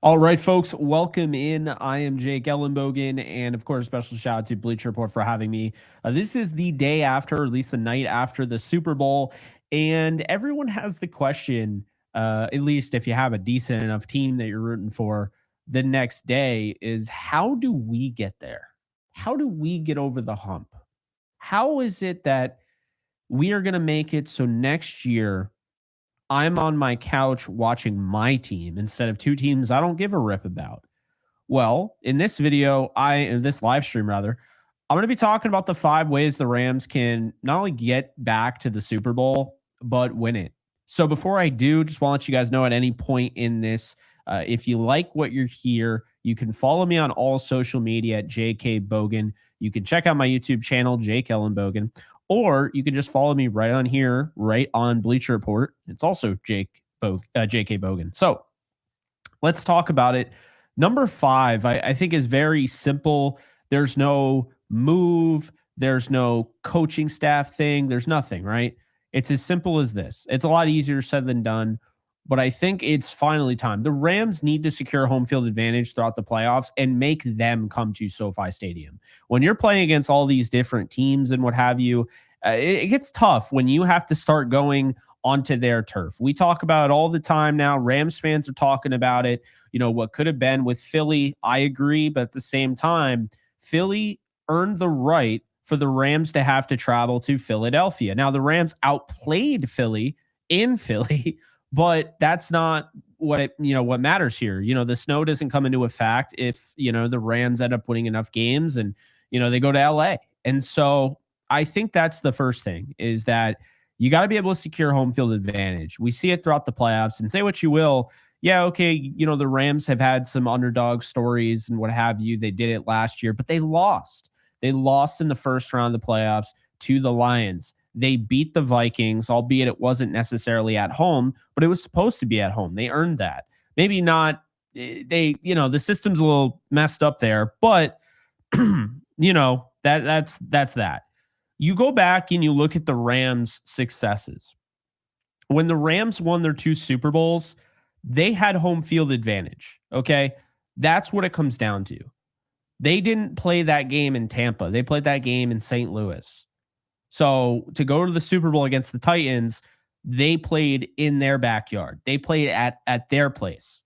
All right, folks, welcome in. I am Jake Ellenbogen, and of course, special shout out to Bleacher Report for having me. This is the day after, or at least the night after the Super Bowl, and everyone has the question, at least if you have a decent enough team that you're rooting for, the next day is how do we get there? How do we get over the hump? How is it that we are going to make it so next year I'm on my couch watching my team instead of two teams I don't give a rip about? Well, in this video, in this live stream rather, I'm going to be talking about the 5 ways the Rams can not only get back to the Super Bowl, but win it. So before I do, just want to let you guys know at any point in this, if you like what you're here, you can follow me on all social media at JK Bogan. You can check out my YouTube channel, Jake Ellenbogen, or you can just follow me right on here, right on Bleacher Report. It's also JK Bogan. So let's talk about it. Number 5, I think is very simple. There's no move. There's no coaching staff thing. There's nothing, right? It's as simple as this. It's a lot easier said than done, but I think it's finally time. The Rams need to secure home field advantage throughout the playoffs and make them come to SoFi Stadium. When you're playing against all these different teams and what have you, it gets tough when you have to start going onto their turf. We talk about it all the time now. Rams fans are talking about it. You know, what could have been with Philly. I agree. But at the same time, Philly earned the right for the Rams to have to travel to Philadelphia. Now, the Rams outplayed Philly in Philly, but that's not what matters here. The snow doesn't come into effect if, the Rams end up winning enough games and, they go to LA. And so I think that's the first thing, is that you got to be able to secure home field advantage. We see it throughout the playoffs, and say what you will. Yeah, okay, the Rams have had some underdog stories and what have you. They did it last year, but they lost. They lost in the first round of the playoffs to the Lions. They beat the Vikings, albeit it wasn't necessarily at home, but it was supposed to be at home. They earned that. Maybe not. The system's a little messed up there, but that's that. You go back and you look at the Rams' successes. When the Rams won their 2 Super Bowls, they had home field advantage. Okay. That's what it comes down to. They didn't play that game in Tampa. They played that game in St. Louis. So to go to the Super Bowl against the Titans, they played in their backyard. They played at their place.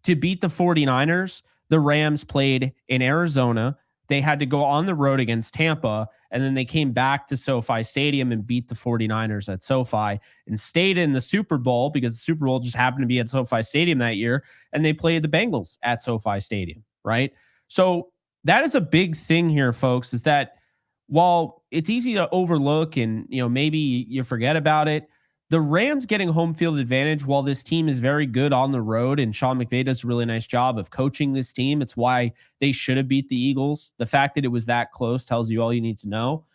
To beat the 49ers, the Rams played in Arizona. They had to go on the road against Tampa, and then they came back to SoFi Stadium and beat the 49ers at SoFi and stayed in the Super Bowl because the Super Bowl just happened to be at SoFi Stadium that year, and they played the Bengals at SoFi Stadium, right? So that is a big thing here, folks, is that while it's easy to overlook and, maybe you forget about it, the Rams getting home field advantage, while this team is very good on the road, and Sean McVay does a really nice job of coaching this team. It's why they should have beat the Eagles. The fact that it was that close tells you all you need to know.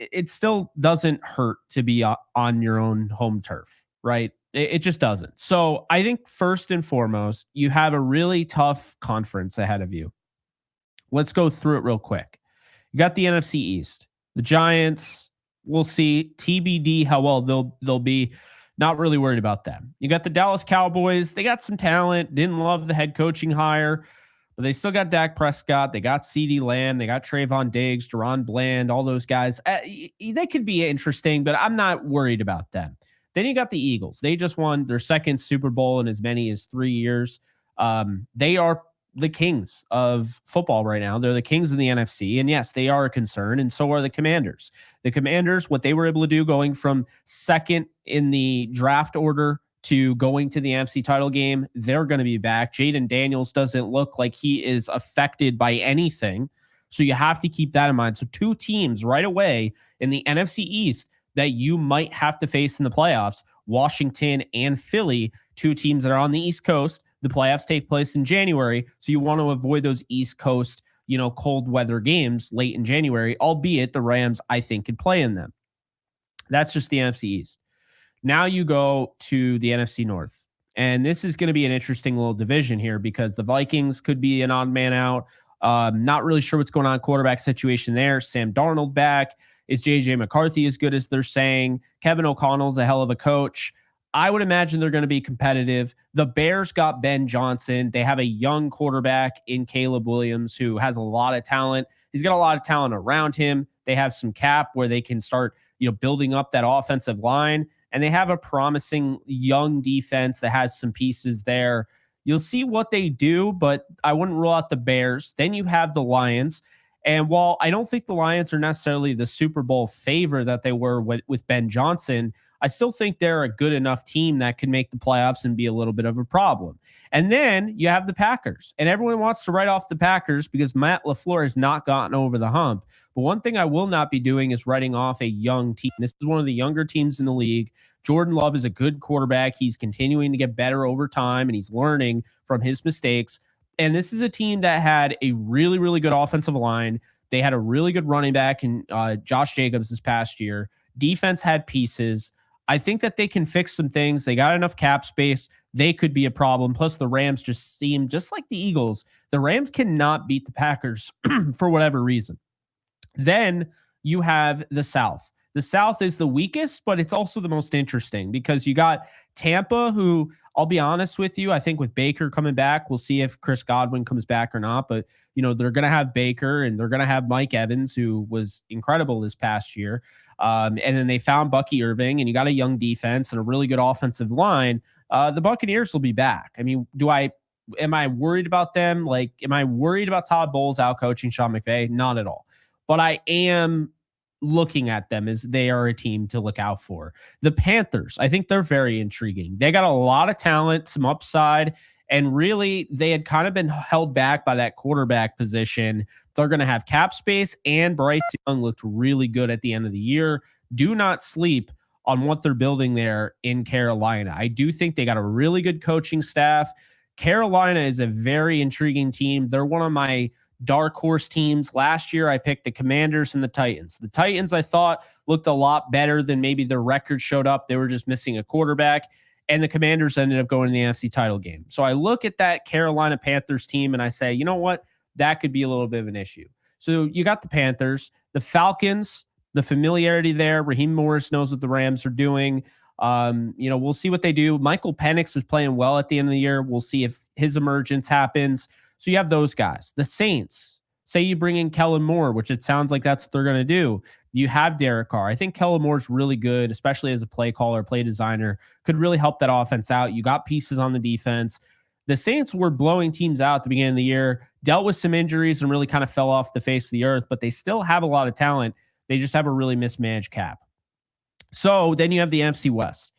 It still doesn't hurt to be on your own home turf, right? It just doesn't. So I think first and foremost, you have a really tough conference ahead of you. Let's go through it real quick. You got the NFC East, the Giants. We'll see. TBD how well they'll be. Not really worried about them. You got the Dallas Cowboys. They got some talent. Didn't love the head coaching hire, but they still got Dak Prescott. They got CeeDee Lamb. They got Trayvon Diggs, Deron Bland, all those guys. They could be interesting, but I'm not worried about them. Then you got the Eagles. They just won their second Super Bowl in as many as 3 years. They are the kings of football right now. They're the kings of the NFC. And yes, they are a concern. And so are the Commanders. The Commanders, what they were able to do going from second in the draft order to going to the NFC title game, they're going to be back. Jaden Daniels doesn't look like he is affected by anything. So you have to keep that in mind. So 2 teams right away in the NFC East that you might have to face in the playoffs, Washington and Philly, 2 teams that are on the East Coast. The playoffs take place in January, so you want to avoid those East Coast, cold weather games late in January, albeit the Rams, I think, could play in them. That's just the NFC East. Now you go to the NFC North, and this is going to be an interesting little division here because the Vikings could be an odd man out. Not really sure what's going on quarterback situation there. Sam Darnold back. Is J.J. McCarthy as good as they're saying? Kevin O'Connell's a hell of a coach. I would imagine they're going to be competitive. The Bears got Ben Johnson. They have a young quarterback in Caleb Williams who has a lot of talent. He's got a lot of talent around him. They have some cap where they can start, building up that offensive line. And they have a promising young defense that has some pieces there. You'll see what they do, but I wouldn't rule out the Bears. Then you have the Lions. And while I don't think the Lions are necessarily the Super Bowl favorite that they were with Ben Johnson, I still think they're a good enough team that can make the playoffs and be a little bit of a problem. And then you have the Packers. And everyone wants to write off the Packers because Matt LaFleur has not gotten over the hump. But one thing I will not be doing is writing off a young team. This is one of the younger teams in the league. Jordan Love is a good quarterback. He's continuing to get better over time, and he's learning from his mistakes. And this is a team that had a really, really good offensive line. They had a really good running back in Josh Jacobs this past year. Defense had pieces. I think that they can fix some things. They got enough cap space. They could be a problem. Plus, the Rams just seem just like the Eagles. The Rams cannot beat the Packers for whatever reason. Then you have the South. The South is the weakest, but it's also the most interesting because you got Tampa, who I'll be honest with you, I think with Baker coming back, we'll see if Chris Godwin comes back or not. But, they're going to have Baker and they're going to have Mike Evans, who was incredible this past year. And then they found Bucky Irving, and you got a young defense and a really good offensive line. The Buccaneers will be back. I mean, am I worried about them? Am I worried about Todd Bowles out coaching Sean McVay? Not at all. But I am looking at them as they are a team to look out for. The Panthers, I think they're very intriguing. They got a lot of talent, some upside, and really they had kind of been held back by that quarterback position. They're going to have cap space, and Bryce Young looked really good at the end of the year. Do not sleep on what they're building there in Carolina. I do think they got a really good coaching staff. Carolina is a very intriguing team. They're one of my dark horse teams. Last year, I picked the Commanders and the Titans. The Titans, I thought, looked a lot better than maybe their record showed up. They were just missing a quarterback. And the Commanders ended up going to the NFC title game. So I look at that Carolina Panthers team and I say, you know what? That could be a little bit of an issue. So you got the Panthers, the Falcons, the familiarity there. Raheem Morris knows what the Rams are doing. We'll see what they do. Michael Penix was playing well at the end of the year. We'll see if his emergence happens. So you have those guys. The Saints, say you bring in Kellen Moore, which it sounds like that's what they're going to do. You have Derek Carr. I think Kellen Moore's really good, especially as a play caller, play designer, could really help that offense out. You got pieces on the defense. The Saints were blowing teams out at the beginning of the year, dealt with some injuries and really kind of fell off the face of the earth, but they still have a lot of talent. They just have a really mismanaged cap. So then you have the NFC West.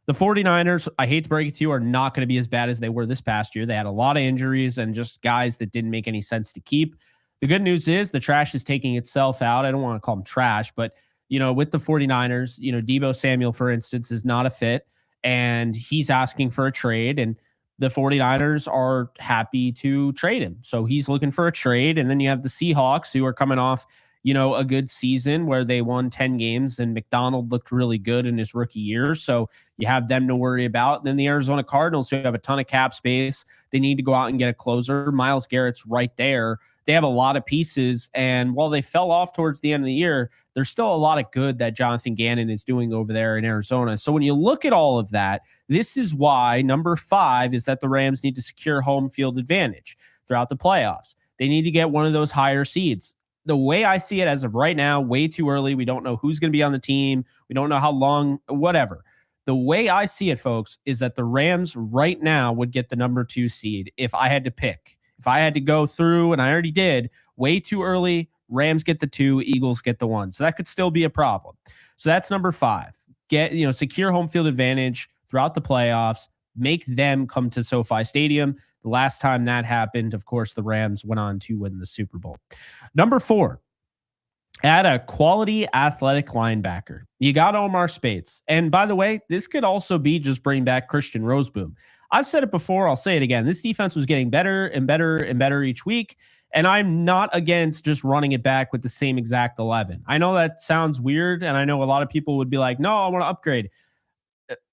The 49ers, I hate to break it to you, are not going to be as bad as they were this past year. They had a lot of injuries and just guys that didn't make any sense to keep. The good news is the trash is taking itself out. I don't want to call them trash, but, with the 49ers, Deebo Samuel, for instance, is not a fit, and he's asking for a trade, and the 49ers are happy to trade him. So he's looking for a trade, and then you have the Seahawks, who are coming off a good season where they won 10 games and McDonald looked really good in his rookie year. So you have them to worry about. And then the Arizona Cardinals, who have a ton of cap space. They need to go out and get a closer. Myles Garrett's right there. They have a lot of pieces. And while they fell off towards the end of the year, there's still a lot of good that Jonathan Gannon is doing over there in Arizona. So when you look at all of that, this is why number 5 is that the Rams need to secure home field advantage throughout the playoffs. They need to get one of those higher seeds. The way I see it as of right now, way too early. We don't know who's going to be on the team. We don't know how long, whatever. The way I see it, folks, is that the Rams right now would get the number 2 seed if I had to pick. If I had to go through, and I already did, way too early, Rams get the 2, Eagles get the 1. So that could still be a problem. So that's number 5. Secure home field advantage throughout the playoffs. Make them come to SoFi Stadium. The last time that happened, of course, the Rams went on to win the Super Bowl. Number 4, add a quality athletic linebacker. You got Omar Speights. And by the way, this could also be just bring back Christian Roseboom. I've said it before. I'll say it again. This defense was getting better and better and better each week. And I'm not against just running it back with the same exact 11. I know that sounds weird. And I know a lot of people would be like, no, I want to upgrade.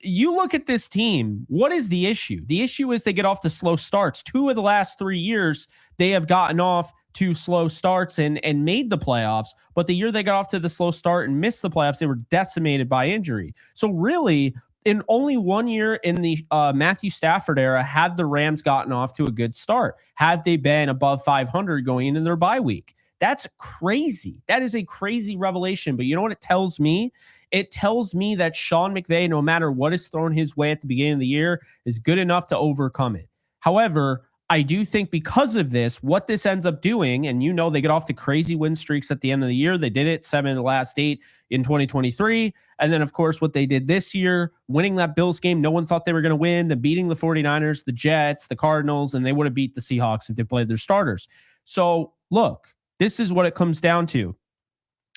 You look at this team, what is the issue? The issue is they get off to slow starts. 2 of the last 3 years, they have gotten off to slow starts and made the playoffs. But the year they got off to the slow start and missed the playoffs, they were decimated by injury. So really, in only 1 year in the Matthew Stafford era have the Rams gotten off to a good start. Have they been above 500 going into their bye week? That's crazy. That is a crazy revelation. But you know what it tells me? It tells me that Sean McVay, no matter what is thrown his way at the beginning of the year, is good enough to overcome it. However, I do think because of this, what this ends up doing, and you know they get off the crazy win streaks at the end of the year. They did it 7 of the last 8 in 2023. And then, of course, what they did this year, winning that Bills game, no one thought they were going to win, then beating the 49ers, the Jets, the Cardinals, and they would have beat the Seahawks if they played their starters. So, look, this is what it comes down to.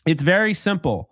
It's very simple.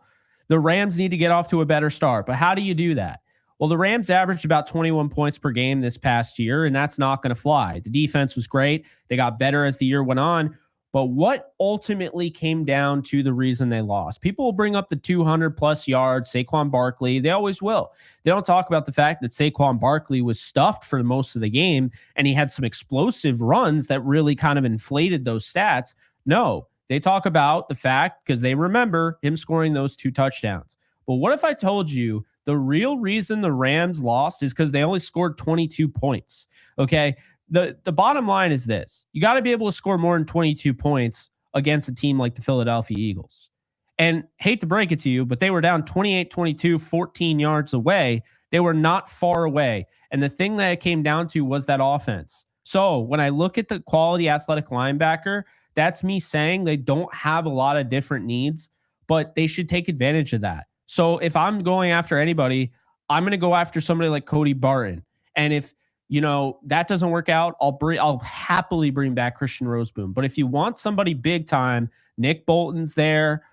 The Rams need to get off to a better start. But how do you do that? Well, the Rams averaged about 21 points per game this past year, and that's not going to fly. The defense was great. They got better as the year went on. But what ultimately came down to the reason they lost? People will bring up the 200-plus yards, Saquon Barkley. They always will. They don't talk about the fact that Saquon Barkley was stuffed for most of the game, and he had some explosive runs that really kind of inflated those stats. No, they talk about the fact, because they remember him scoring those 2 touchdowns. But what if I told you the real reason the Rams lost is because they only scored 22 points? Okay. The bottom line is this. You got to be able to score more than 22 points against a team like the Philadelphia Eagles. And hate to break it to you, but they were down 28-22, 14 yards away. They were not far away. And the thing that it came down to was that offense. So when I look at the quality athletic linebacker, that's me saying they don't have a lot of different needs, but they should take advantage of that. So if I'm going after anybody, I'm going to go after somebody like Cody Barton. And if, that doesn't work out, I'll happily bring back Christian Roseboom. But if you want somebody big time, Nick Bolton's there,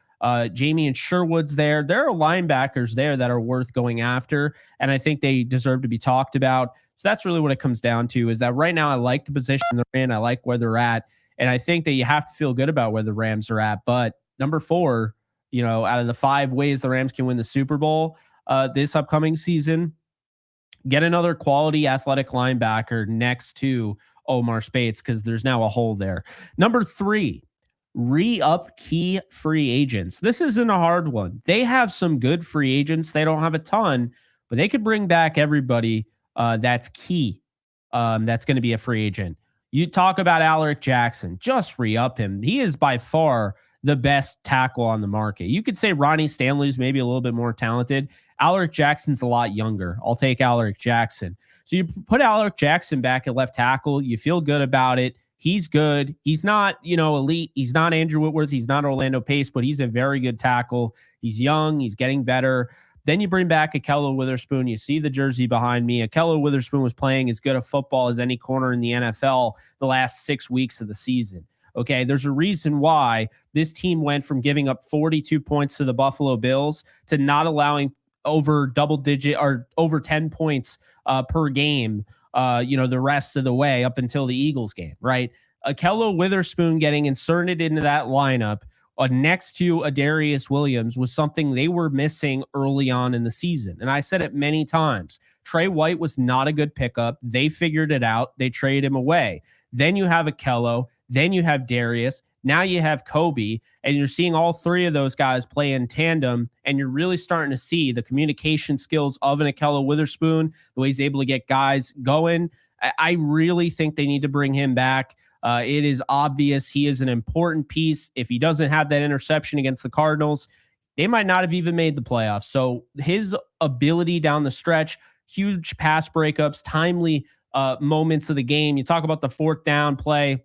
Jamie and Sherwood's there. There are linebackers there that are worth going after, and I think they deserve to be talked about. So that's really what it comes down to, is that right now I like the position they're in. I like where they're at. And I think that you have to feel good about where the Rams are at. But number 4, out of the 5 ways the Rams can win the Super Bowl this upcoming season, get another quality athletic linebacker next to Omar Speights, because there's now a hole there. Number 3, re-up key free agents. This isn't a hard one. They have some good free agents. They don't have a ton, but they could bring back everybody that's key. That's going to be a free agent. You talk about Alaric Jackson, just re-up him. He is by far the best tackle on the market. You could say Ronnie Stanley's maybe a little bit more talented. Alaric Jackson's a lot younger. I'll take Alaric Jackson. So you put Alaric Jackson back at left tackle. You feel good about it. He's good. He's not, elite. He's not Andrew Whitworth. He's not Orlando Pace, but he's a very good tackle. He's young. He's getting better. Then you bring back Ahkello Witherspoon. You see the jersey behind me. Ahkello Witherspoon was playing as good a football as any corner in the NFL the last 6 weeks of the season. Okay, there's a reason why this team went from giving up 42 points to the Buffalo Bills to not allowing over double-digit or over 10 points per game, the rest of the way up until the Eagles game, right? Ahkello Witherspoon getting inserted into that lineup next to Adarius Williams was something they were missing early on in the season. And I said it many times. Trey White was not a good pickup. They figured it out. They traded him away. Then you have Ahkello. Then you have Darius. Now you have Kobe. And you're seeing all 3 of those guys play in tandem. And you're really starting to see the communication skills of an Ahkello Witherspoon, the way he's able to get guys going. I really think they need to bring him back. It is obvious he is an important piece. If he doesn't have that interception against the Cardinals, they might not have even made the playoffs. So his ability down the stretch, huge pass breakups, timely moments of the game. You talk about the 4th down play.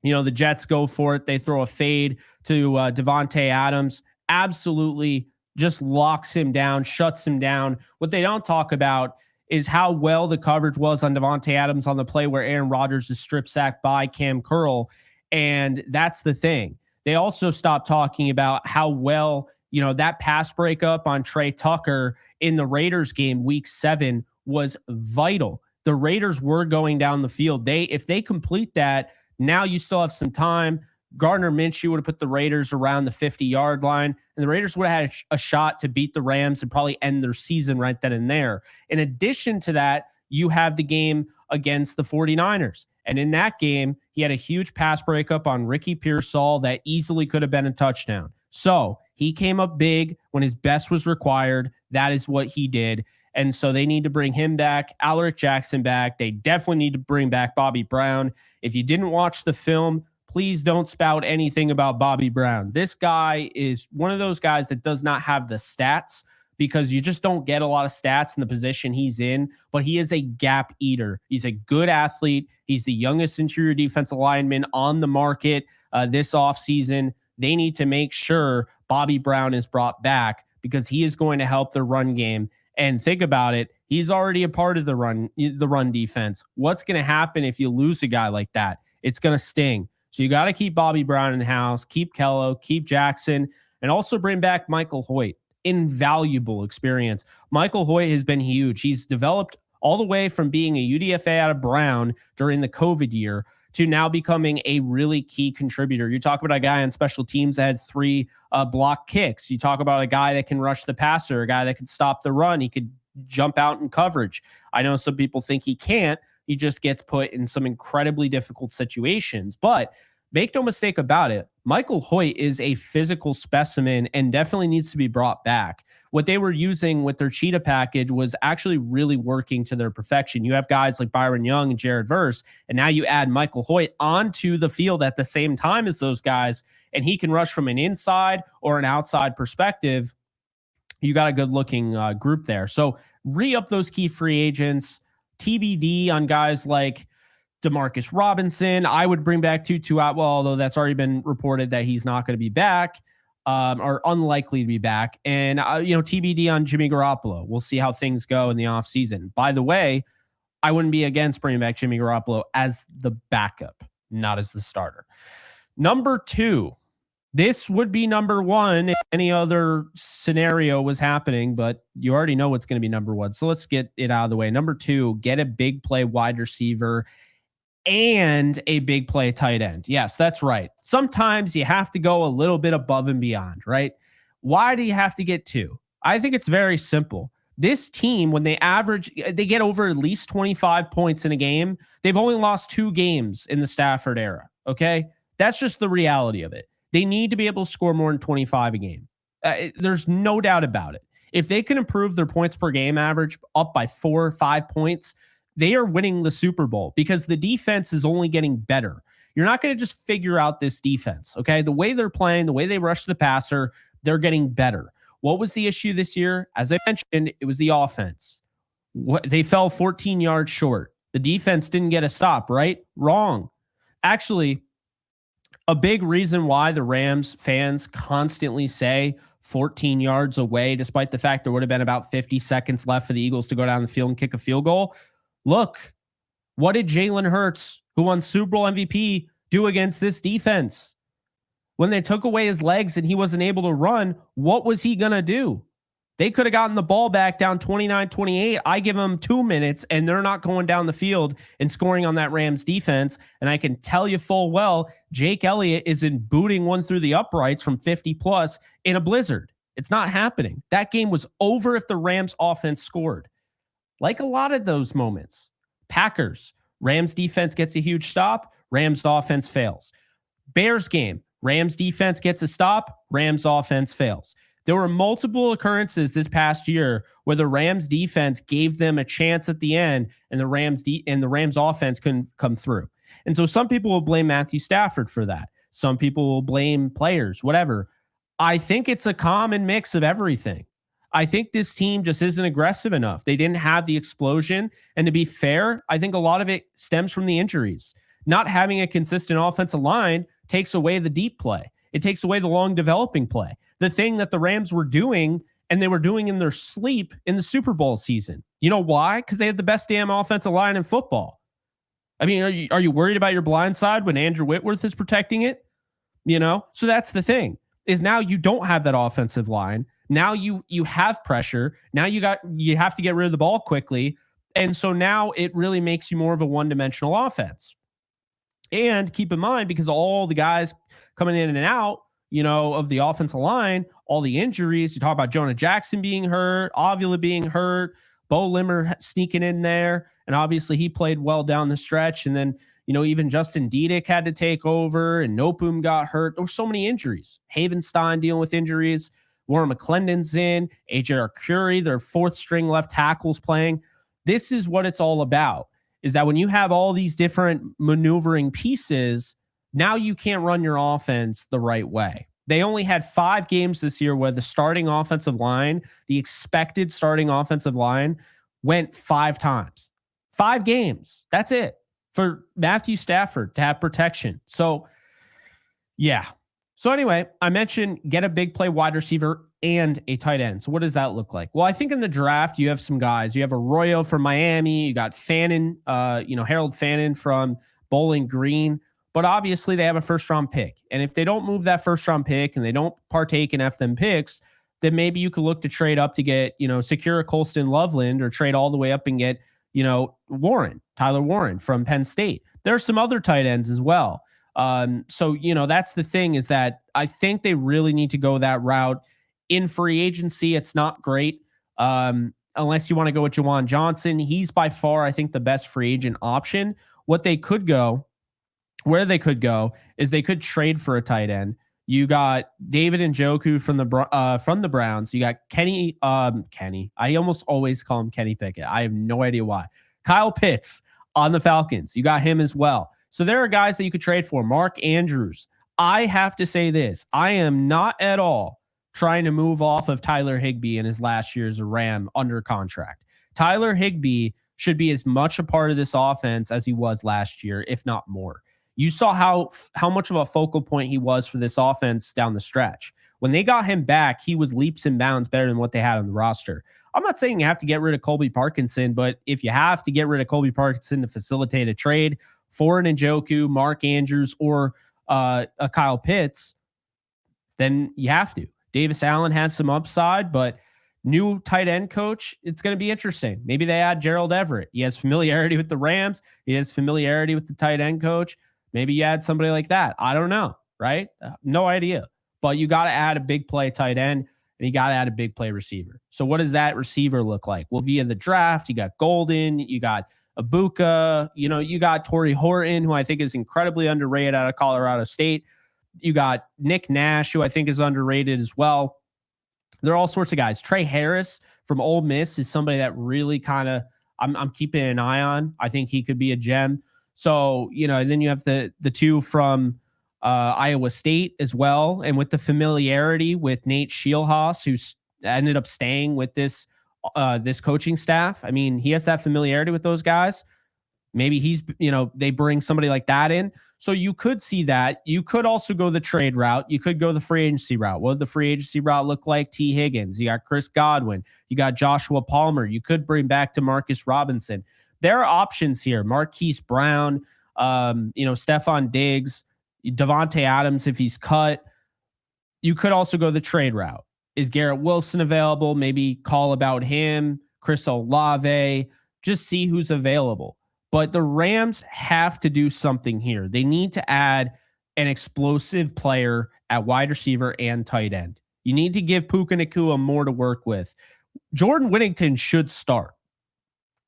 The Jets go for it. They throw a fade to Devontae Adams. Absolutely just locks him down, shuts him down. What they don't talk about is how well the coverage was on Devontae Adams on the play where Aaron Rodgers is strip sacked by Cam Curl. And that's the thing. They also stopped talking about how well, that pass breakup on Trey Tucker in the Raiders game week 7 was vital. The Raiders were going down the field. If they complete that, now you still have some time. Gardner Minshew would have put the Raiders around the 50-yard line, and the Raiders would have had a shot to beat the Rams and probably end their season right then and there. In addition to that, you have the game against the 49ers. And in that game, he had a huge pass breakup on Ricky Pearsall that easily could have been a touchdown. So he came up big when his best was required. That is what he did. And so they need to bring him back, Alaric Jackson back. They definitely need to bring back Bobby Brown. If you didn't watch the film, please don't spout anything about Bobby Brown. This guy is one of those guys that does not have the stats, because you just don't get a lot of stats in the position he's in, but he is a gap eater. He's a good athlete. He's the youngest interior defensive lineman on the market this offseason. They need to make sure Bobby Brown is brought back, because he is going to help the run game. And think about it, he's already a part of the run defense. What's going to happen if you lose a guy like that? It's going to sting. So you got to keep Bobby Brown in house, keep Kello, keep Jackson, and also bring back Michael Hoyt. Invaluable experience. Michael Hoyt has been huge. He's developed all the way from being a UDFA out of Brown during the COVID year to now becoming a really key contributor. You talk about a guy on special teams that had 3 block kicks. You talk about a guy that can rush the passer, a guy that can stop the run. He could jump out in coverage. I know some people think he can't. He just gets put in some incredibly difficult situations. But make no mistake about it, Michael Hoyt is a physical specimen and definitely needs to be brought back. What they were using with their cheetah package was actually really working to their perfection. You have guys like Byron Young and Jared Verse, and now you add Michael Hoyt onto the field at the same time as those guys, and he can rush from an inside or an outside perspective. You got a good-looking group there. So re-up those key free agents. TBD on guys like Demarcus Robinson. I would bring back Tutu Atwell, although that's already been reported that he's not going to be back, or unlikely to be back. And, TBD on Jimmy Garoppolo. We'll see how things go in the offseason. By the way, I wouldn't be against bringing back Jimmy Garoppolo as the backup, not as the starter. Number 2. This would be number 1 if any other scenario was happening, but you already know what's going to be number 1. So let's get it out of the way. Number 2, get a big play wide receiver and a big play tight end. Yes, that's right. Sometimes you have to go a little bit above and beyond, right? Why do you have to get 2? I think it's very simple. This team, when they get over at least 25 points in a game, they've only lost 2 games in the Stafford era, okay? That's just the reality of it. They need to be able to score more than 25 a game. There's no doubt about it. If they can improve their points per game average up by 4 or 5 points, they are winning the Super Bowl, because the defense is only getting better. You're not going to just figure out this defense, okay? The way they're playing, the way they rush the passer, they're getting better. What was the issue this year? As I mentioned, it was the offense. They fell 14 yards short. The defense didn't get a stop, right? Wrong. Actually, a big reason why the Rams fans constantly say 14 yards away, despite the fact there would have been about 50 seconds left for the Eagles to go down the field and kick a field goal. Look, what did Jalen Hurts, who won Super Bowl MVP, do against this defense? When they took away his legs and he wasn't able to run, what was he going to do? They could have gotten the ball back down 29-28. I give them 2 minutes, and they're not going down the field and scoring on that Rams defense. And I can tell you full well, Jake Elliott isn't booting one through the uprights from 50+ in a blizzard. It's not happening. That game was over if the Rams offense scored. Like a lot of those moments. Packers, Rams defense gets a huge stop, Rams offense fails. Bears game, Rams defense gets a stop, Rams offense fails. There were multiple occurrences this past year where the Rams defense gave them a chance at the end, and the Rams offense couldn't come through. And so some people will blame Matthew Stafford for that. Some people will blame players, whatever. I think it's a common mix of everything. I think this team just isn't aggressive enough. They didn't have the explosion. And to be fair, I think a lot of it stems from the injuries. Not having a consistent offensive line takes away the deep play. It takes away the long developing play. The thing that the Rams were doing, and they were doing in their sleep in the Super Bowl season. You know why? Because they had the best damn offensive line in football. I mean, are you worried about your blind side when Andrew Whitworth is protecting it? So that's the thing, is now you don't have that offensive line. Now you have pressure. Now you have to get rid of the ball quickly. And so now it really makes you more of a one-dimensional offense. And keep in mind, because all the guys coming in and out, of the offensive line, all the injuries, you talk about Jonah Jackson being hurt, Avila being hurt, Bo Limmer sneaking in there. And obviously he played well down the stretch. And then, even Justin Diedick had to take over, and Nopum got hurt. There were so many injuries. Havenstein dealing with injuries. Warren McClendon's in, AJ Arcuri, their fourth string left tackles playing. This is what it's all about, is that when you have all these different maneuvering pieces, now you can't run your offense the right way. They only had 5 games this year where the starting offensive line, the expected starting offensive line, went 5 times. 5 games. That's it for Matthew Stafford to have protection. So, yeah. So anyway, I mentioned get a big play wide receiver and a tight end. So what does that look like? Well, I think in the draft, you have some guys. You have Arroyo from Miami. You got Fannin, Harold Fannin from Bowling Green. But obviously, they have a first-round pick. And if they don't move that first-round pick and they don't partake in FM picks, then maybe you could look to trade up to get, secure a Colston Loveland, or trade all the way up and get, Tyler Warren from Penn State. There are some other tight ends as well. So that's the thing, is that I think they really need to go that route. In free agency, it's not great. Unless you want to go with Jawan Johnson. He's by far, I think, the best free agent option. Where they could go is they could trade for a tight end. You got David Njoku from the Browns. You got Kenny. I almost always call him Kenny Pickett. I have no idea why. Kyle Pitts on the Falcons. You got him as well. So there are guys that you could trade for. Mark Andrews. I have to say this. I am not at all trying to move off of Tyler Higbee in his last year as a Ram under contract. Tyler Higbee should be as much a part of this offense as he was last year, if not more. You saw how much of a focal point he was for this offense down the stretch. When they got him back, he was leaps and bounds better than what they had on the roster. I'm not saying you have to get rid of Colby Parkinson, but if you have to get rid of Colby Parkinson to facilitate a trade for an Njoku, Mark Andrews, or a Kyle Pitts, then you have to. Davis Allen has some upside, but new tight end coach, it's going to be interesting. Maybe they add Gerald Everett. He has familiarity with the Rams. He has familiarity with the tight end coach. Maybe you add somebody like that. I don't know, right? No idea. But you got to add a big play tight end, and you got to add a big play receiver. So what does that receiver look like? Well, via the draft, you got Golden, you got Abuka, you got Torrey Horton, who I think is incredibly underrated out of Colorado State. You got Nick Nash, who I think is underrated as well. There are all sorts of guys. Trey Harris from Ole Miss is somebody that really kind of I'm keeping an eye on. I think he could be a gem. So, and then you have the two from Iowa State as well. And with the familiarity with Nate Scheelhaas, who's ended up staying with this coaching staff. I mean, he has that familiarity with those guys. Maybe they bring somebody like that in. So you could see that. You could also go the trade route. You could go the free agency route. What would the free agency route look like? T. Higgins. You got Chris Godwin. You got Joshua Palmer. You could bring back DeMarcus Robinson. There are options here. Marquise Brown, Stephon Diggs, Devontae Adams if he's cut. You could also go the trade route. Is Garrett Wilson available? Maybe call about him. Chris Olave. Just see who's available. But the Rams have to do something here. They need to add an explosive player at wide receiver and tight end. You need to give Puka Nacua more to work with. Jordan Whittington should start.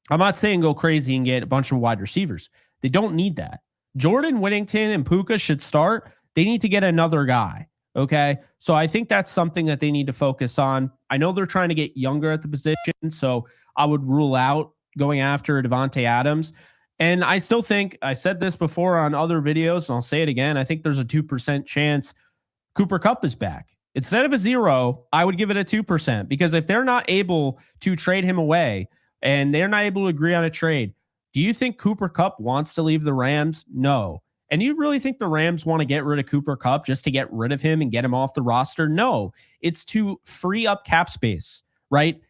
I'm not saying go crazy and get a bunch of wide receivers. They don't need that. Jordan Whittington and Puka should start. They need to get another guy. Okay. So I think that's something that they need to focus on. I know they're trying to get younger at the position, so I would rule out going after Devontae Adams. And I still think, I said this before on other videos, and I'll say it again, I think there's a 2% chance Cooper Kupp is back. Instead of a 0, I would give it a 2%, because if they're not able to trade him away and they're not able to agree on a trade, do you think Cooper Kupp wants to leave the Rams? No. And you really think the Rams want to get rid of Cooper Kupp just to get rid of him and get him off the roster? No. It's to free up cap space, right?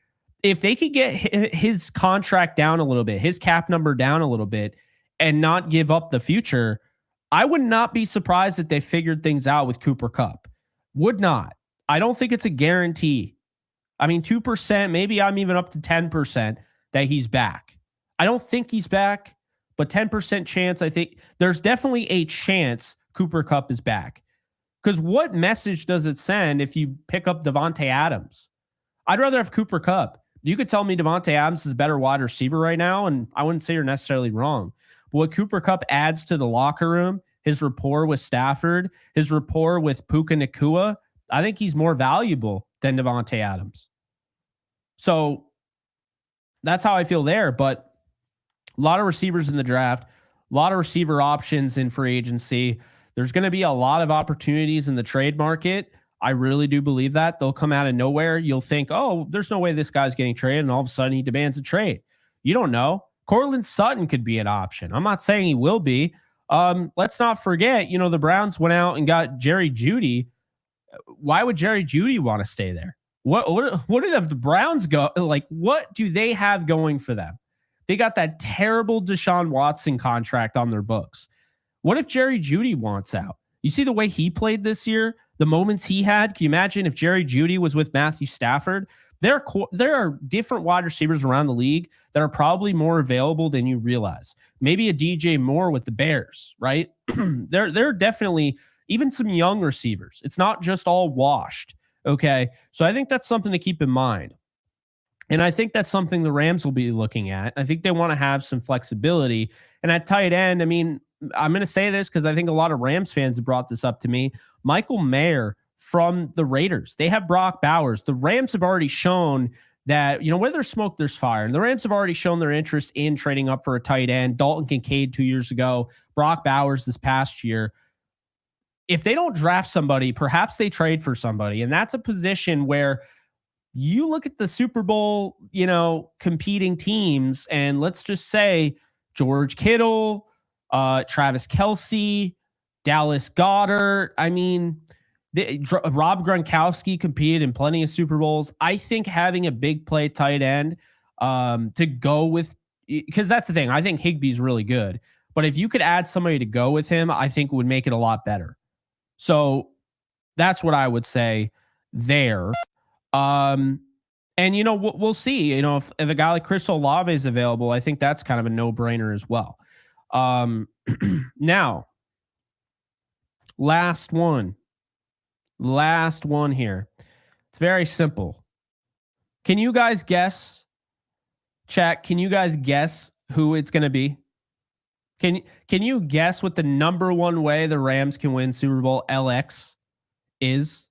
If they could get his contract down a little bit, his cap number down a little bit, and not give up the future, I would not be surprised if they figured things out with Cooper Kupp. Would not. I don't think it's a guarantee. I mean, 2%, maybe I'm even up to 10% that he's back. I don't think he's back, but 10% chance, I think there's definitely a chance Cooper Kupp is back. Because what message does it send if you pick up Devontae Adams? I'd rather have Cooper Kupp. You could tell me Devontae Adams is a better wide receiver right now, and I wouldn't say you're necessarily wrong. But what Cooper Kupp adds to the locker room, his rapport with Stafford, his rapport with Puka Nacua, I think he's more valuable than Devontae Adams. So that's how I feel there. But a lot of receivers in the draft, a lot of receiver options in free agency. There's going to be a lot of opportunities in the trade market. I really do believe that. They'll come out of nowhere. You'll think, oh, there's no way this guy's getting traded. And all of a sudden he demands a trade. You don't know. Cortland Sutton could be an option. I'm not saying he will be. Let's not forget, the Browns went out and got Jerry Jeudy. Why would Jerry Jeudy want to stay there? What do the Browns go like? What do they have going for them? They got that terrible Deshaun Watson contract on their books. What if Jerry Jeudy wants out? You see the way he played this year, the moments he had. Can you imagine if Jerry Jeudy was with Matthew Stafford? There are different wide receivers around the league that are probably more available than you realize. Maybe a DJ Moore with the Bears, right? There are definitely even some young receivers. It's not just all washed. Okay. So I think that's something to keep in mind. And I think that's something the Rams will be looking at. I think they want to have some flexibility. And at tight end, I mean, I'm going to say this because I think a lot of Rams fans have brought this up to me. Michael Mayer from the Raiders. They have Brock Bowers. The Rams have already shown that, where there's smoke, there's fire. And the Rams have already shown their interest in trading up for a tight end. Dalton Kincaid 2 years ago, Brock Bowers this past year. If they don't draft somebody, perhaps they trade for somebody. And that's a position where you look at the Super Bowl, competing teams, and let's just say George Kittle, Travis Kelce, Dallas Goedert. I mean, Rob Gronkowski competed in plenty of Super Bowls. I think having a big play tight end to go with, because that's the thing. I think Higbee's really good. But if you could add somebody to go with him, I think it would make it a lot better. So that's what I would say there. And we'll see. If a guy like Chris Olave is available, I think that's kind of a no-brainer as well. Now, last one here. It's very simple. Can you guys guess? Chat, can you guys guess who it's going to be? Can you guess what the number one way the Rams can win Super Bowl LX is?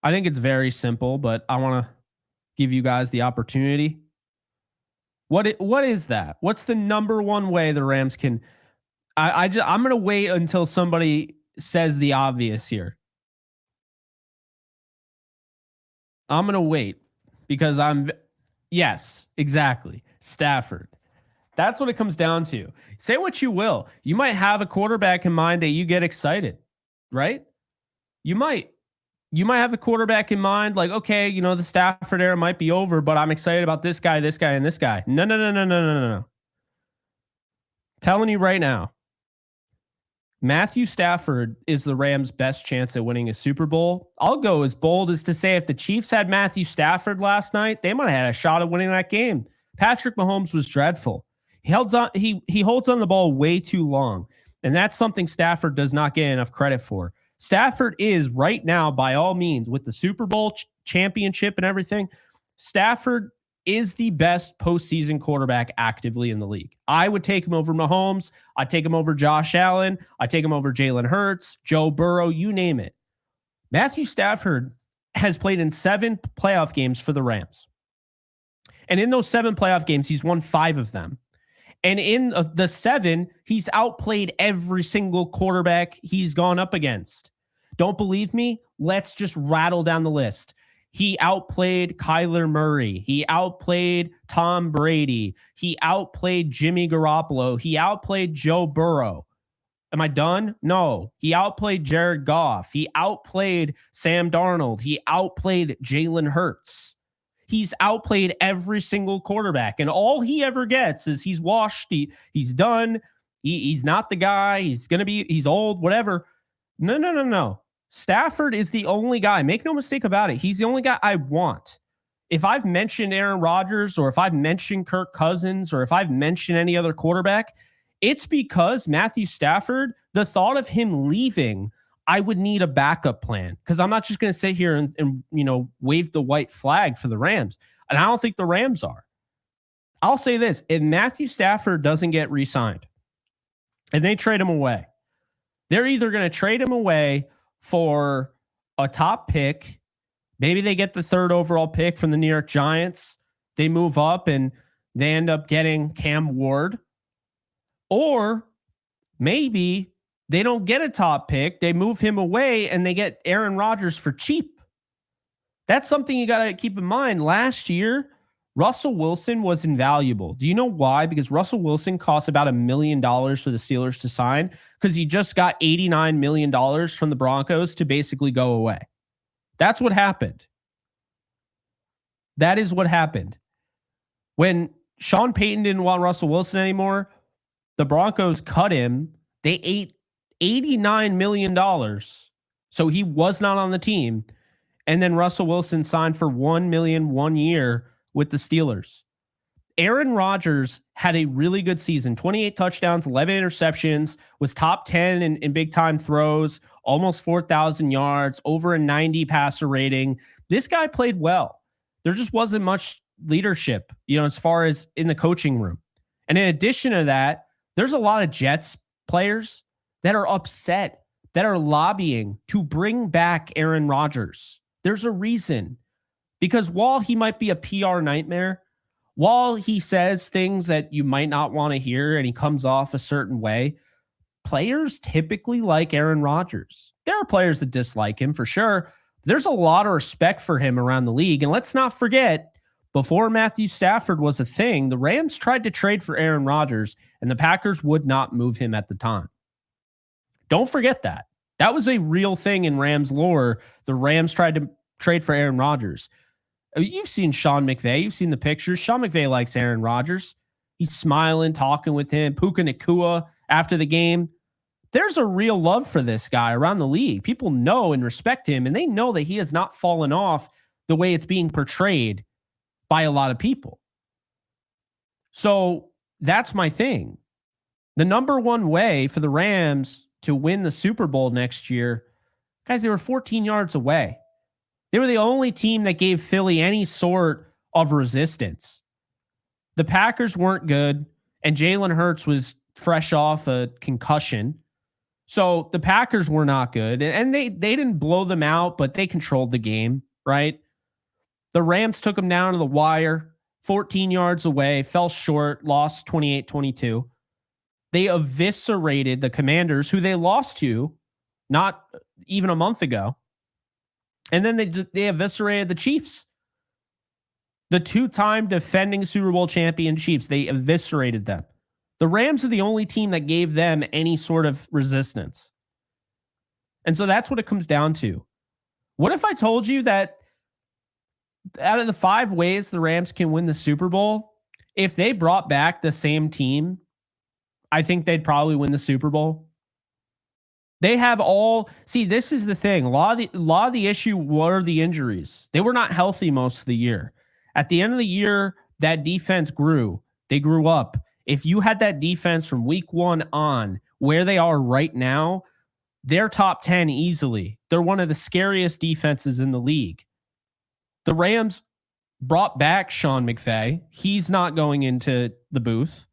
I think it's very simple, but I want to give you guys the opportunity. What is that? What's the number one way the Rams can? I'm going to wait until somebody says the obvious here. I'm going to wait because yes, exactly. Stafford. That's what it comes down to. Say what you will. You might have a quarterback in mind that you get excited, right? You might have a quarterback in mind, like, okay, the Stafford era might be over, but I'm excited about this guy, and this guy. No. Telling you right now, Matthew Stafford is the Rams' best chance at winning a Super Bowl. I'll go as bold as to say if the Chiefs had Matthew Stafford last night, they might have had a shot at winning that game. Patrick Mahomes was dreadful. He holds on the ball way too long, and that's something Stafford does not get enough credit for. Stafford is right now, by all means, with the Super Bowl championship and everything, Stafford is the best postseason quarterback actively in the league. I would take him over Mahomes. I'd take him over Josh Allen. I'd take him over Jalen Hurts, Joe Burrow, you name it. Matthew Stafford has played in 7 playoff games for the Rams. And in those 7 playoff games, he's won 5 of them. And in the 7, he's outplayed every single quarterback he's gone up against. Don't believe me? Let's just rattle down the list. He outplayed Kyler Murray. He outplayed Tom Brady. He outplayed Jimmy Garoppolo. He outplayed Joe Burrow. Am I done? No. He outplayed Jared Goff. He outplayed Sam Darnold. He outplayed Jalen Hurts. He's outplayed every single quarterback, and all he ever gets is he's washed. He's done. He's not the guy. He's old, whatever. No. Stafford is the only guy. Make no mistake about it. He's the only guy I want. If I've mentioned Aaron Rodgers, or if I've mentioned Kirk Cousins, or if I've mentioned any other quarterback, it's because Matthew Stafford, the thought of him leaving, I would need a backup plan, because I'm not just going to sit here and wave the white flag for the Rams. And I don't think the Rams are. I'll say this. If Matthew Stafford doesn't get re-signed and they trade him away, they're either going to trade him away for a top pick, Maybe they get the 3rd overall pick from the New York Giants. They move up and they end up getting Cam Ward. Or maybe they don't get a top pick. They move him away and they get Aaron Rodgers for cheap. That's something you got to keep in mind. Last year, Russell Wilson was invaluable. Do you know why? Because Russell Wilson cost about $1 million for the Steelers to sign because he just got $89 million from the Broncos to basically go away. That's what happened. That is what happened. When Sean Payton didn't want Russell Wilson anymore, the Broncos cut him. They ate $89 million. So he was not on the team. And then Russell Wilson signed for $1 million 1 year with the Steelers. Aaron Rodgers had a really good season, 28 touchdowns, 11 interceptions, was top 10 in big time throws, almost 4,000 yards, over a 90 passer rating. This guy played well. There just wasn't much leadership, as far as in the coaching room. And in addition to that, there's a lot of Jets players that are upset, that are lobbying to bring back Aaron Rodgers. There's a reason. Because while he might be a PR nightmare, while he says things that you might not want to hear and he comes off a certain way, players typically like Aaron Rodgers. There are players that dislike him for sure. There's a lot of respect for him around the league. And let's not forget, before Matthew Stafford was a thing, the Rams tried to trade for Aaron Rodgers and the Packers would not move him at the time. Don't forget that. That was a real thing in Rams lore. The Rams tried to trade for Aaron Rodgers. You've seen Sean McVay. You've seen the pictures. Sean McVay likes Aaron Rodgers. He's smiling, talking with him. Puka Nacua after the game. There's a real love for this guy around the league. People know and respect him, and they know that he has not fallen off the way it's being portrayed by a lot of people. So that's my thing. The number one way for the Rams to win the Super Bowl next year, guys, they were 14 yards away. They were the only team that gave Philly any sort of resistance. The Packers weren't good, and Jalen Hurts was fresh off a concussion. So the Packers were not good, and they didn't blow them out, but they controlled the game, right? The Rams took them down to the wire, 14 yards away, fell short, lost 28-22. They eviscerated the Commanders, who they lost to not even a month ago. And then they eviscerated the Chiefs. The 2-time defending Super Bowl champion Chiefs, they eviscerated them. The Rams are the only team that gave them any sort of resistance. And so that's what it comes down to. What if I told you that out of the 5 ways the Rams can win the Super Bowl, if they brought back the same team, I think they'd probably win the Super Bowl. They have this is the thing. A lot of the issue were the injuries. They were not healthy most of the year. At the end of the year, that defense grew. They grew up. If you had that defense from week 1 on where they are right now, they're top 10 easily. They're one of the scariest defenses in the league. The Rams brought back Sean McVay. He's not going into the booth.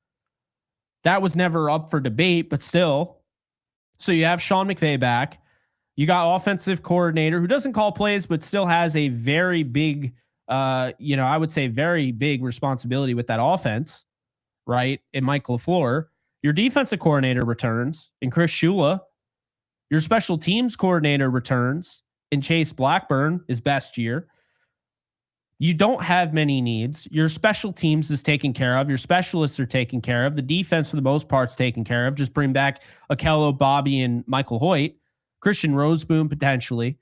That was never up for debate, but still. So you have Sean McVay back. You got offensive coordinator who doesn't call plays, but still has a very big, I would say very big responsibility with that offense, right? And Mike LaFleur. Your defensive coordinator returns in Chris Shula. Your special teams coordinator returns in Chase Blackburn, his best year. You don't have many needs. Your special teams is taken care of. Your specialists are taken care of. The defense, for the most part, is taken care of. Just bring back Akello, Bobby, and Michael Hoyt. Christian Roseboom, potentially.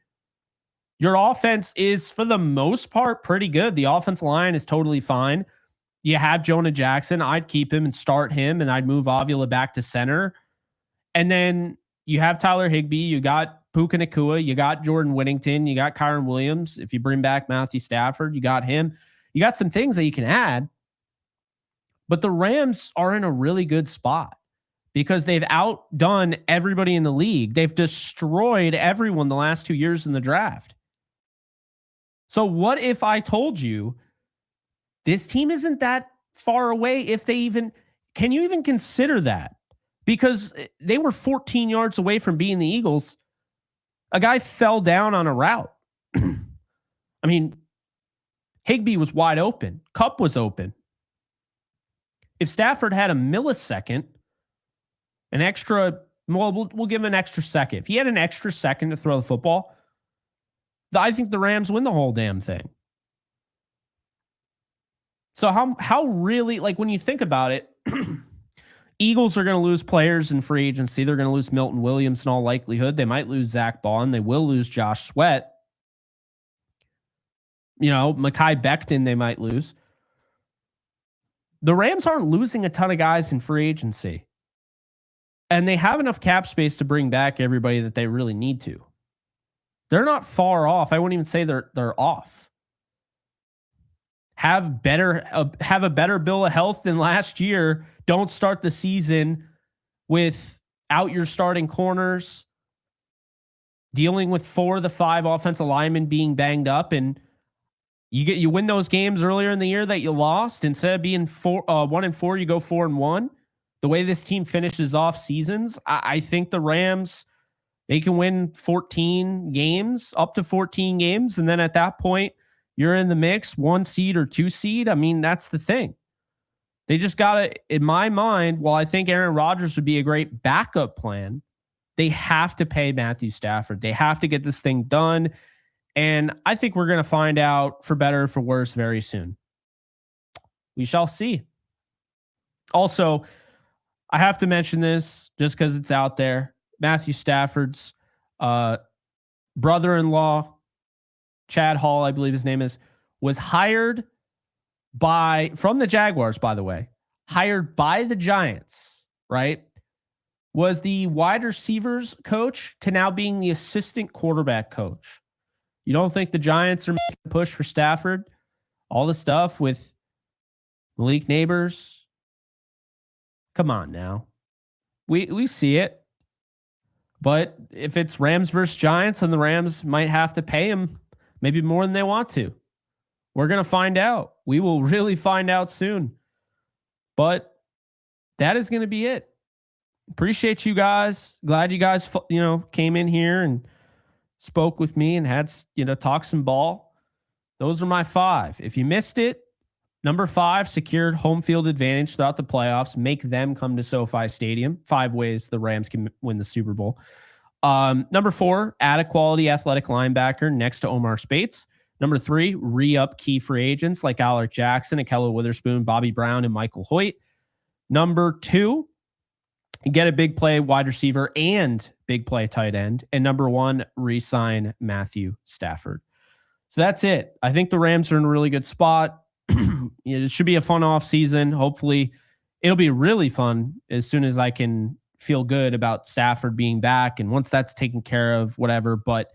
Your offense is, for the most part, pretty good. The offensive line is totally fine. You have Jonah Jackson. I'd keep him and start him, and I'd move Avila back to center. And then you have Tyler Higbee. You got Puka Nacua, you got Jordan Whittington, you got Kyron Williams. If you bring back Matthew Stafford, you got him. You got some things that you can add. But the Rams are in a really good spot because they've outdone everybody in the league. They've destroyed everyone the last 2 years in the draft. So what if I told you this team isn't that far away? Can you even consider that? Because they were 14 yards away from being the Eagles. A guy fell down on a route. I I mean, Higbee was wide open. Kupp was open. If Stafford had a millisecond, an extra, well, we'll give him an extra second. If he had an extra second to throw the football, I think the Rams win the whole damn thing. So how really, like when you think about it, Eagles are going to lose players in free agency. They're going to lose Milton Williams in all likelihood. They might lose Zach Bond. They will lose Josh Sweat. You know, Mekhi Becton they might lose. The Rams aren't losing a ton of guys in free agency. And they have enough cap space to bring back everybody that they really need to. They're not far off. I wouldn't even say they're off. Have a better bill of health than last year. Don't start the season without your starting corners, dealing with 4 of the 5 offensive linemen being banged up, and you win those games earlier in the year that you lost. Instead of being 1-4, you go 4-1. The way this team finishes off seasons, I think the Rams, they can win 14 games, up to 14 games, and then at that point, you're in the mix, 1 seed or 2 seed. I mean, that's the thing. They just got to, in my mind, while I think Aaron Rodgers would be a great backup plan, they have to pay Matthew Stafford. They have to get this thing done. And I think we're going to find out, for better or for worse, very soon. We shall see. Also, I have to mention this just because it's out there. Matthew Stafford's brother-in-law, Chad Hall, I believe his name is, was hired from the Jaguars, by the way, hired by the Giants, right? Was the wide receivers coach to now being the assistant quarterback coach. You don't think the Giants are making a push for Stafford? All the stuff with Malik Neighbors. Come on now. We see it. But if it's Rams versus Giants, then the Rams might have to pay him maybe more than they want to. We're going to find out. We will really find out soon. But that is going to be it. Appreciate you guys. Glad you guys, came in here and spoke with me and had, talk some ball. Those are my 5. If you missed it, number 5, secured home field advantage throughout the playoffs. Make them come to SoFi Stadium. 5 ways the Rams can win the Super Bowl. Number 4, add a quality athletic linebacker next to Omar Spates. Number 3, re-up key free agents like Alec Jackson, Ahkello Witherspoon, Bobby Brown, and Michael Hoyt. Number 2, get a big play wide receiver and big play tight end. And number 1, re-sign Matthew Stafford. So that's it. I think the Rams are in a really good spot. It should be a fun off season. Hopefully it'll be really fun as soon as I can feel good about Stafford being back. And once that's taken care of, whatever, but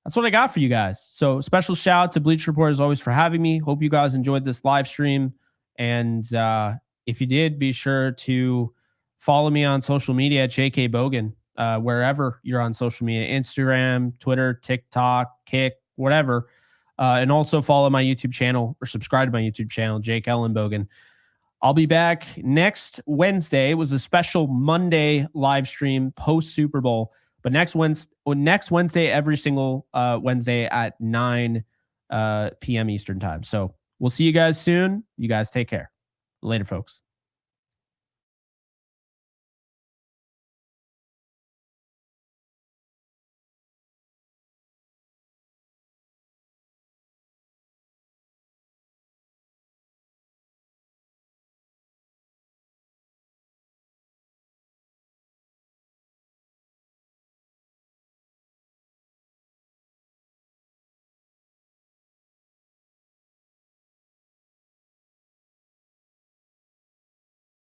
that's what I got for you guys. So special shout out to Bleacher Report as always for having me. Hope you guys enjoyed this live stream. And if you did, be sure to follow me on social media at JK Bogan, wherever you're on social media, Instagram, Twitter, TikTok, Kick, whatever. And also follow my YouTube channel or subscribe to my YouTube channel, Jake Ellenbogen. I'll be back next Wednesday. It was a special Monday live stream post Super Bowl, but next Wednesday, every single Wednesday at 9 p.m. Eastern time. So we'll see you guys soon. You guys take care. Later, folks.